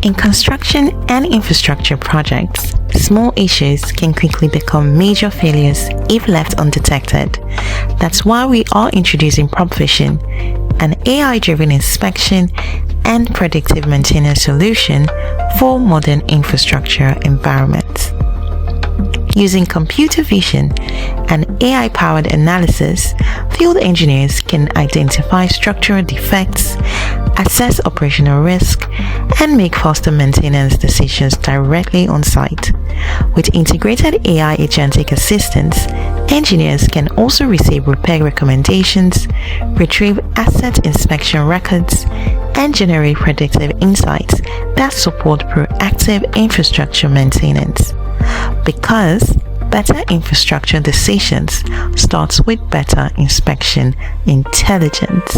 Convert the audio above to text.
In construction and infrastructure projects, small issues can quickly become major failures if left undetected. That's why we are introducing Propvision, an AI-driven inspection and predictive maintenance solution for modern infrastructure environments. Using computer vision and AI-powered analysis, field engineers can identify structural defects, assess operational risk, and make faster maintenance decisions directly on site. With integrated AI agentic assistance, engineers can also receive repair recommendations, retrieve asset inspection records, and generate predictive insights that support proactive infrastructure maintenance. Because better infrastructure decisions starts with better inspection intelligence.